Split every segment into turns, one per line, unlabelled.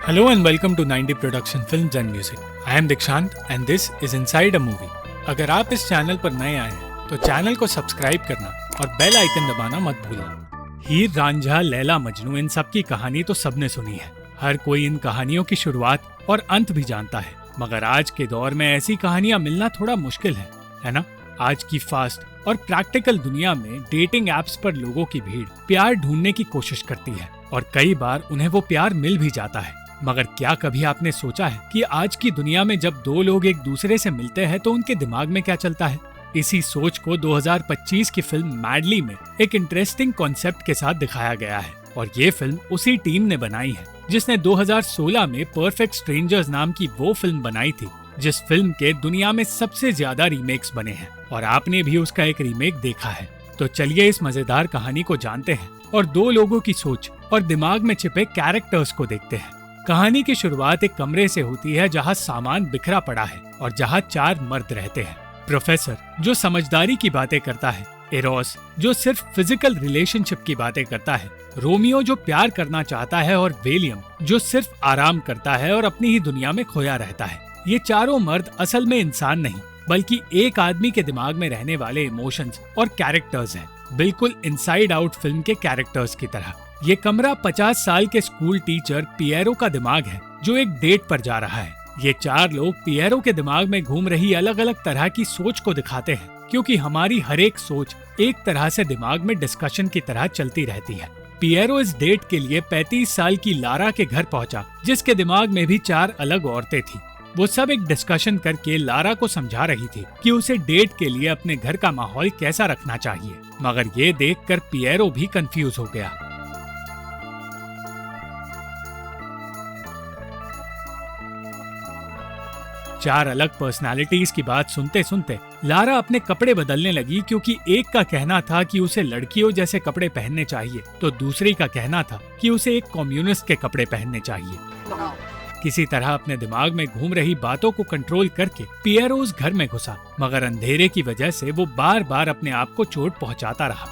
Hello and welcome to 90 Production Films and Music. I am Dikshant and this is Inside a Movie. अगर आप इस channel पर नए आए हैं तो चैनल को सब्सक्राइब करना और बेल आइकन दबाना मत भूलना। हीर रांझा लैला मजनू इन सब की कहानी तो सबने सुनी है। हर कोई इन कहानियों की शुरुआत और अंत भी जानता है, मगर आज के दौर में ऐसी कहानियां मिलना थोड़ा मुश्किल है ना? आज की फास्ट और प्रैक्टिकल दुनिया में डेटिंग एप्स पर लोगों की भीड़ प्यार ढूंढने की कोशिश करती है और कई बार उन्हें वो प्यार मिल भी जाता है। मगर क्या कभी आपने सोचा है कि आज की दुनिया में जब दो लोग एक दूसरे से मिलते हैं तो उनके दिमाग में क्या चलता है? इसी सोच को 2025 की फिल्म मैडली में एक इंटरेस्टिंग कॉन्सेप्ट के साथ दिखाया गया है और ये फिल्म उसी टीम ने बनाई है जिसने 2016 में परफेक्ट स्ट्रेंजर्स नाम की वो फिल्म बनाई थी, जिस फिल्म के दुनिया में सबसे ज्यादा रीमेक्स बने हैं और आपने भी उसका एक रीमेक देखा है। तो चलिए इस मजेदार कहानी को जानते हैं और दो लोगों की सोच और दिमाग में छिपे कैरेक्टर्स को देखते हैं। कहानी की शुरुआत एक कमरे से होती है जहां सामान बिखरा पड़ा है और जहां चार मर्द रहते हैं। प्रोफेसर जो समझदारी की बातें करता है, एरोस जो सिर्फ फिजिकल रिलेशनशिप की बातें करता है, रोमियो जो प्यार करना चाहता है और विलियम जो सिर्फ आराम करता है और अपनी ही दुनिया में खोया रहता है। ये चारों मर्द असल में इंसान नहीं बल्कि एक आदमी के दिमाग में रहने वाले इमोशंस और कैरेक्टर्स हैं, बिल्कुल इनसाइड आउट फिल्म के कैरेक्टर्स की तरह। ये कमरा 50 साल के स्कूल टीचर पिएरो का दिमाग है जो एक डेट पर जा रहा है। ये चार लोग पिएरो के दिमाग में घूम रही अलग अलग तरह की सोच को दिखाते हैं, क्योंकि हमारी हर एक सोच एक तरह से दिमाग में डिस्कशन की तरह चलती रहती है। पिएरो इस डेट के लिए 35 साल की लारा के घर पहुंचा, जिसके दिमाग में भी चार अलग औरतें थी। वो सब एक डिस्कशन करके लारा को समझा रही थी कि उसे डेट के लिए अपने घर का माहौल कैसा रखना चाहिए, मगर ये देखकर पिएरो भी कंफ्यूज हो गया। चार अलग पर्सनालिटीज की बात सुनते सुनते लारा अपने कपड़े बदलने लगी, क्योंकि एक का कहना था कि उसे लड़कियों जैसे कपड़े पहनने चाहिए तो दूसरी का कहना था कि उसे एक कम्युनिस्ट के कपड़े पहनने चाहिए। किसी तरह अपने दिमाग में घूम रही बातों को कंट्रोल करके पिएरो उस घर में घुसा, मगर अंधेरे की वजह से वो बार बार अपने आप को चोट पहुंचाता रहा।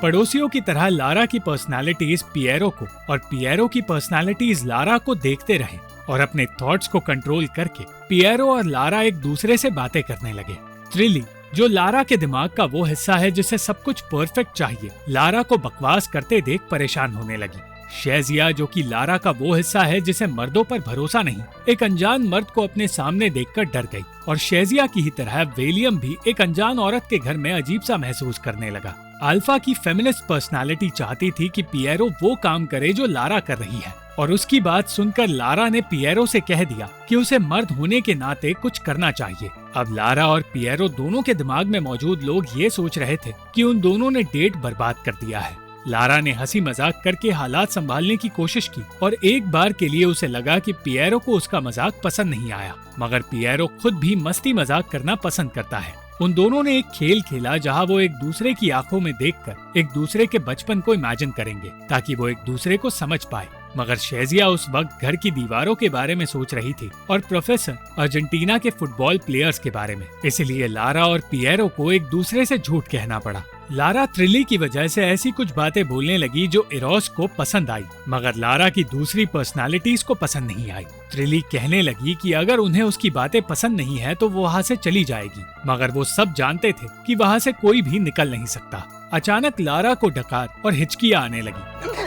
पड़ोसियों की तरह लारा की पर्सनालिटीज पिएरो को और पिएरो की पर्सनालिटीज लारा को देखते रहे और अपने थॉट्स को कंट्रोल करके पिएरो और लारा एक दूसरे से बातें करने लगे। ट्रिली जो लारा के दिमाग का वो हिस्सा है जिसे सब कुछ परफेक्ट चाहिए, लारा को बकवास करते देख परेशान होने लगी। शेजिया जो कि लारा का वो हिस्सा है जिसे मर्दों पर भरोसा नहीं, एक अनजान मर्द को अपने सामने देखकर डर गई और शेजिया की ही तरह विलियम भी एक अनजान औरत के घर में अजीब सा महसूस करने लगा। अल्फा की फेमिनिस्ट पर्सनालिटी चाहती थी कि पिएरो वो काम करे जो लारा कर रही है और उसकी बात सुनकर लारा ने पिएरो से कह दिया कि उसे मर्द होने के नाते कुछ करना चाहिए। अब लारा और पिएरो दोनों के दिमाग में मौजूद लोग ये सोच रहे थे कि उन दोनों ने डेट बर्बाद कर दिया है। लारा ने हंसी मजाक करके हालात संभालने की कोशिश की और एक बार के लिए उसे लगा कि पिएरो को उसका मजाक पसंद नहीं आया, मगर पिएरो खुद भी मस्ती मजाक करना पसंद करता है। उन दोनों ने एक खेल खेला जहां वो एक दूसरे की आंखों में देखकर एक दूसरे के बचपन को इमेजिन करेंगे ताकि वो एक दूसरे को समझ पाए। मगर शेजिया उस वक्त घर की दीवारों के बारे में सोच रही थी और प्रोफेसर अर्जेंटीना के फुटबॉल प्लेयर्स के बारे में, इसलिए लारा और पिएरो को एक दूसरे से झूठ कहना पड़ा। लारा ट्रिली की वजह से ऐसी कुछ बातें बोलने लगी जो एरोस को पसंद आई, मगर लारा की दूसरी पर्सनालिटीज को पसंद नहीं आई। ट्रिली कहने लगी कि अगर उन्हें उसकी बातें पसंद नहीं है तो वो वहाँ से चली जाएगी, मगर वो सब जानते थे कि वहाँ से कोई भी निकल नहीं सकता। अचानक लारा को डकार और हिचकियाँ आने लगी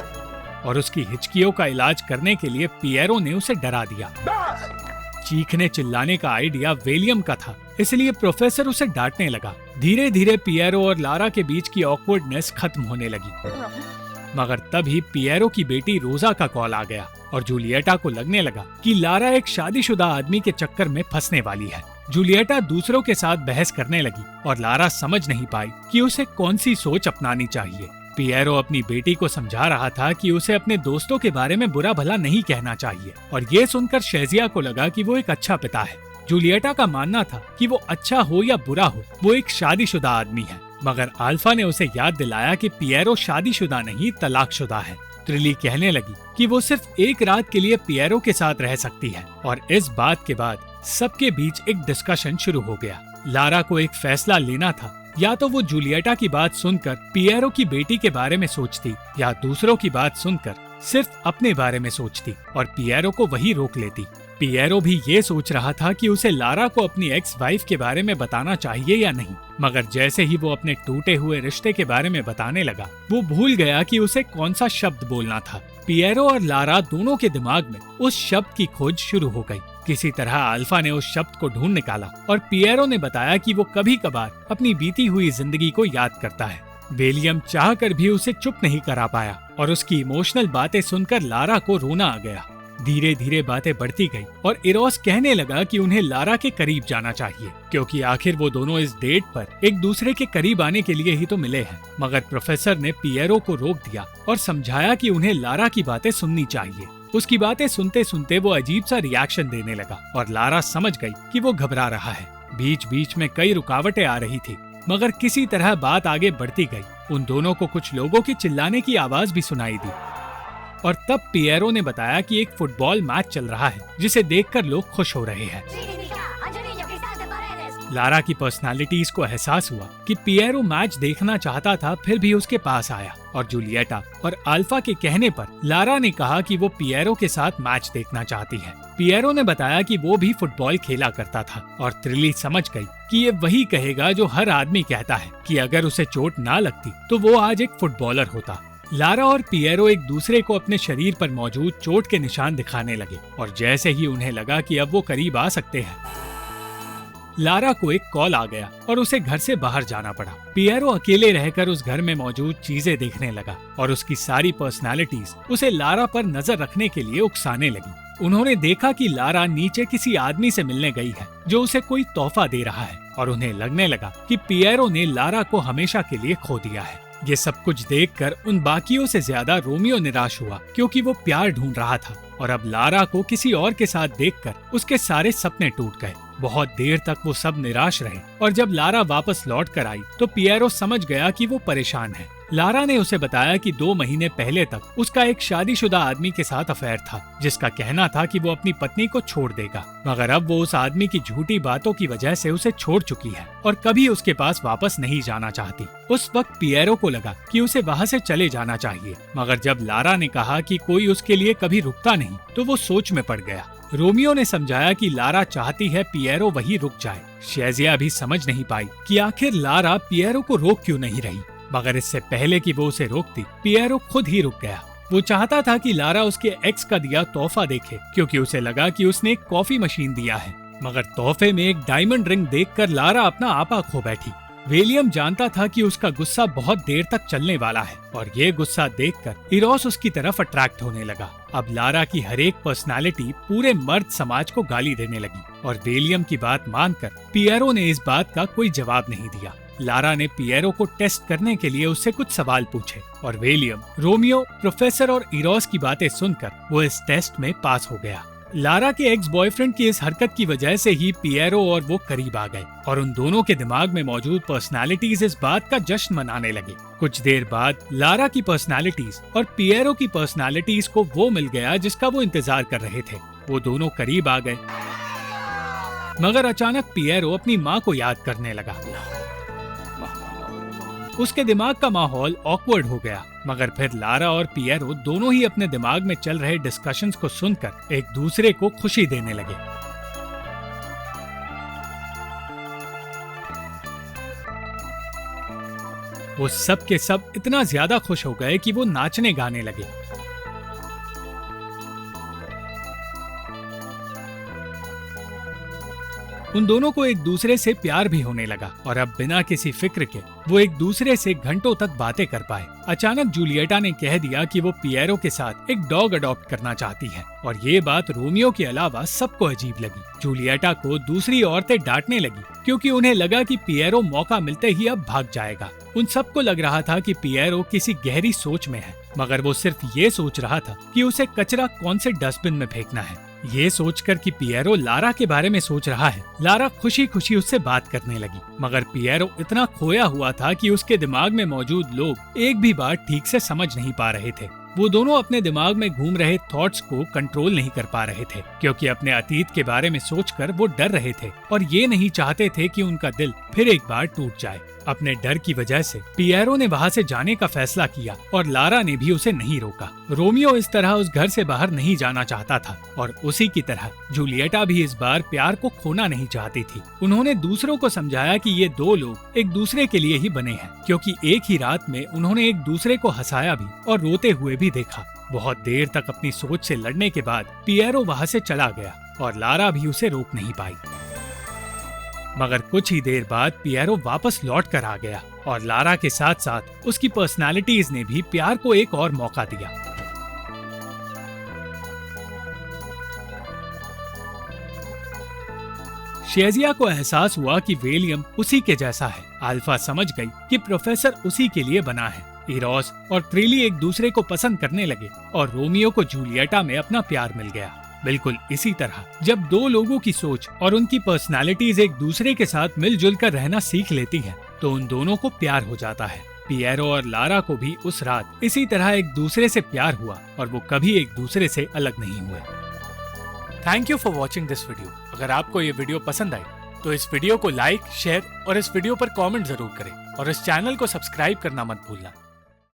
और उसकी हिचकियों का इलाज करने के लिए पिएरो ने उसे डरा दिया। चीखने चिल्लाने का आइडिया विलियम का था, इसलिए प्रोफेसर उसे डांटने लगा। धीरे धीरे पिएरो और लारा के बीच की ऑकवर्डनेस खत्म होने लगी, मगर तभी पिएरो की बेटी रोजा का कॉल आ गया और जूलिएटा को लगने लगा कि लारा एक शादीशुदा आदमी के चक्कर में फंसने वाली है। जूलिएटा दूसरों के साथ बहस करने लगी और लारा समझ नहीं पाई कि उसे कौन सी सोच अपनानी चाहिए। पिएरो अपनी बेटी को समझा रहा था कि उसे अपने दोस्तों के बारे में बुरा भला नहीं कहना चाहिए और ये सुनकर शेजिया को लगा कि वो एक अच्छा पिता है। जूलिएटा का मानना था कि वो अच्छा हो या बुरा हो, वो एक शादीशुदा आदमी है, मगर अल्फा ने उसे याद दिलाया कि पिएरो शादीशुदा नहीं तलाकशुदा है। ट्रिली कहने लगी कि वो सिर्फ एक रात के लिए पिएरो के साथ रह सकती है और इस बात के बाद सबके बीच एक डिस्कशन शुरू हो गया। लारा को एक फैसला लेना था, या तो वो जूलिएटा की बात सुनकर पिएरो की बेटी के बारे में सोचती या दूसरों की बात सुनकर सिर्फ अपने बारे में सोचती और पिएरो को वही रोक लेती। पिएरो भी ये सोच रहा था कि उसे लारा को अपनी एक्स वाइफ के बारे में बताना चाहिए या नहीं, मगर जैसे ही वो अपने टूटे हुए रिश्ते के बारे में बताने लगा, वो भूल गया कि उसे कौन सा शब्द बोलना था। पिएरो और लारा दोनों के दिमाग में उस शब्द की खोज शुरू हो गई। किसी तरह अल्फा ने उस शब्द को ढूंढ निकाला और पिएरो ने बताया कि वो कभी कभार अपनी बीती हुई जिंदगी को याद करता है। विलियम चाहकर भी उसे चुप नहीं करा पाया और उसकी इमोशनल बातें सुनकर लारा को रोना आ गया। धीरे धीरे बातें बढ़ती गई और इरोस कहने लगा कि उन्हें लारा के करीब जाना चाहिए, क्योंकि आखिर वो दोनों इस डेट पर एक दूसरे के करीब आने के लिए ही तो मिले हैं। मगर प्रोफेसर ने पिएरो को रोक दिया और समझाया कि उन्हें लारा की बातें सुननी चाहिए। उसकी बातें सुनते सुनते वो अजीब सा रिएक्शन देने लगा और लारा समझ गई कि वो घबरा रहा है। बीच बीच में कई रुकावटें आ रही थी, मगर किसी तरह बात आगे बढ़ती गई। उन दोनों को कुछ लोगों की चिल्लाने की आवाज भी सुनाई दी और तब पिएरो ने बताया कि एक फुटबॉल मैच चल रहा है जिसे देखकर लोग खुश हो रहे हैं। लारा की पर्सनालिटीज को एहसास हुआ कि पिएरो मैच देखना चाहता था, फिर भी उसके पास आया और जूलिएटा और अल्फा के कहने पर लारा ने कहा कि वो पिएरो के साथ मैच देखना चाहती है। पिएरो ने बताया कि वो भी फुटबॉल खेला करता था और त्रिली समझ गई कि ये वही कहेगा जो हर आदमी कहता है कि अगर उसे चोट ना लगती तो वो आज एक फुटबॉलर होता। लारा और पिएरो एक दूसरे को अपने शरीर पर मौजूद चोट के निशान दिखाने लगे और जैसे ही उन्हें लगा कि अब वो करीब आ सकते हैं, लारा को एक कॉल आ गया और उसे घर से बाहर जाना पड़ा। पिएरो अकेले रहकर उस घर में मौजूद चीजें देखने लगा और उसकी सारी पर्सनालिटीज उसे लारा पर नजर रखने के लिए उकसाने लगी। उन्होंने देखा कि लारा नीचे किसी आदमी से मिलने गई है जो उसे कोई तोहफा दे रहा है और उन्हें लगने लगा कि पिएरो ने लारा को हमेशा के लिए खो दिया है। ये सब कुछ देखकर उन बाकियों से ज्यादा रोमियो निराश हुआ, क्योंकि वो प्यार ढूंढ रहा था और अब लारा को किसी और के साथ देखकर उसके सारे सपने टूट गए। बहुत देर तक वो सब निराश रहे और जब लारा वापस लौट कर आई तो पिएरो समझ गया कि वो परेशान है। लारा ने उसे बताया कि 2 महीने पहले तक उसका एक शादीशुदा आदमी के साथ अफेयर था, जिसका कहना था कि वो अपनी पत्नी को छोड़ देगा, मगर अब वो उस आदमी की झूठी बातों की वजह से उसे छोड़ चुकी है और कभी उसके पास वापस नहीं जाना चाहती। उस वक्त पिएरो को लगा कि उसे वहाँ से चले जाना चाहिए, मगर जब लारा ने कहा कि कोई उसके लिए कभी रुकता नहीं तो वो सोच में पड़ गया। रोमियो ने समझाया कि लारा चाहती है पिएरो वहीं रुक जाए। शेजिया भी समझ नहीं पाई कि आखिर लारा पिएरो को रोक क्यों नहीं रही, मगर इससे पहले कि वो उसे रोकती, पिएरो खुद ही रुक गया। वो चाहता था कि लारा उसके एक्स का दिया तोहफा देखे, क्योंकि उसे लगा कि उसने एक कॉफी मशीन दिया है, मगर तोहफे में एक डायमंड रिंग देखकर लारा अपना आपा खो बैठी। विलियम जानता था कि उसका गुस्सा बहुत देर तक चलने वाला है और ये गुस्सा देखकर इरोस उसकी तरफ अट्रैक्ट होने लगा। अब लारा की हर एक पर्सनालिटी पूरे मर्द समाज को गाली देने लगी और विलियम की बात मानकर पिएरो ने इस बात का कोई जवाब नहीं दिया। लारा ने पिएरो को टेस्ट करने के लिए उससे कुछ सवाल पूछे और विलियम, रोमियो, प्रोफेसर और इरोस की बातें सुनकर वो इस टेस्ट में पास हो गया। लारा के एक्स बॉयफ्रेंड की इस हरकत की वजह से ही पिएरो और वो करीब आ गए और उन दोनों के दिमाग में मौजूद पर्सनालिटीज इस बात का जश्न मनाने लगे। कुछ देर बाद लारा की पर्सनालिटीज और पिएरो की पर्सनालिटीज को वो मिल गया जिसका वो इंतजार कर रहे थे। वो दोनों करीब आ गए, मगर अचानक पिएरो अपनी माँ को याद करने लगा। उसके दिमाग का माहौल ऑकवर्ड हो गया, मगर फिर लारा और पिएरो दोनों ही अपने दिमाग में चल रहे डिस्कशंस को सुनकर एक दूसरे को खुशी देने लगे। वो सब के सब इतना ज्यादा खुश हो गए कि वो नाचने गाने लगे। उन दोनों को एक दूसरे से प्यार भी होने लगा और अब बिना किसी फिक्र के वो एक दूसरे से घंटों तक बातें कर पाए। अचानक जूलिएटा ने कह दिया कि वो पिएरो के साथ एक डॉग अडॉप्ट करना चाहती है और ये बात रोमियो के अलावा सबको अजीब लगी। जूलिएटा को दूसरी औरतें डांटने लगी क्योंकि उन्हें लगा कि पिएरो मौका मिलते ही अब भाग जाएगा। उन सबको लग रहा था कि पिएरो किसी गहरी सोच में है, मगर वो सिर्फ ये सोच रहा था कि उसे कचरा कौन से डस्टबिन में फेंकना है। ये सोचकर कि पिएरो लारा के बारे में सोच रहा है, लारा खुशी खुशी उससे बात करने लगी, मगर पिएरो इतना खोया हुआ था कि उसके दिमाग में मौजूद लोग एक भी बात ठीक से समझ नहीं पा रहे थे। वो दोनों अपने दिमाग में घूम रहे थॉट्स को कंट्रोल नहीं कर पा रहे थे, क्योंकि अपने अतीत के बारे में सोचकर वो डर रहे थे और ये नहीं चाहते थे कि उनका दिल फिर एक बार टूट जाए। अपने डर की वजह से पिएरो ने वहाँ से जाने का फैसला किया और लारा ने भी उसे नहीं रोका। रोमियो इस तरह उस घर से बाहर नहीं जाना चाहता था और उसी की तरह जूलिएटा भी इस बार प्यार को खोना नहीं चाहती थी। उन्होंने दूसरों को समझाया कि ये दो लोग एक दूसरे के लिए ही बने हैं, क्योंकि एक ही रात में उन्होंने एक दूसरे को हंसाया भी और रोते हुए भी देखा। बहुत देर तक अपनी सोच से लड़ने के बाद पिएरो वहाँ से चला गया और लारा भी उसे रोक नहीं पाई। मगर कुछ ही देर बाद पिएरो वापस लौट कर आ गया और लारा के साथ साथ उसकी पर्सनालिटीज ने भी प्यार को एक और मौका दिया। शेजिया को एहसास हुआ कि विलियम उसी के जैसा है। अल्फा समझ गई कि प्रोफेसर उसी के लिए बना है। इरोस और ट्रिली एक दूसरे को पसंद करने लगे और रोमियो को जूलिएटा में अपना प्यार मिल गया। बिल्कुल इसी तरह जब दो लोगों की सोच और उनकी पर्सनालिटीज एक दूसरे के साथ मिलजुल कर रहना सीख लेती हैं, तो उन दोनों को प्यार हो जाता है। पिएरो और लारा को भी उस रात इसी तरह एक दूसरे से प्यार हुआ और वो कभी एक दूसरे से अलग नहीं हुए। Thank you for watching this video. अगर आपको ये वीडियो पसंद आई तो इस वीडियो को लाइक, शेयर और इस वीडियो पर कमेंट जरूर करें और इस चैनल को सब्सक्राइब करना मत भूलना।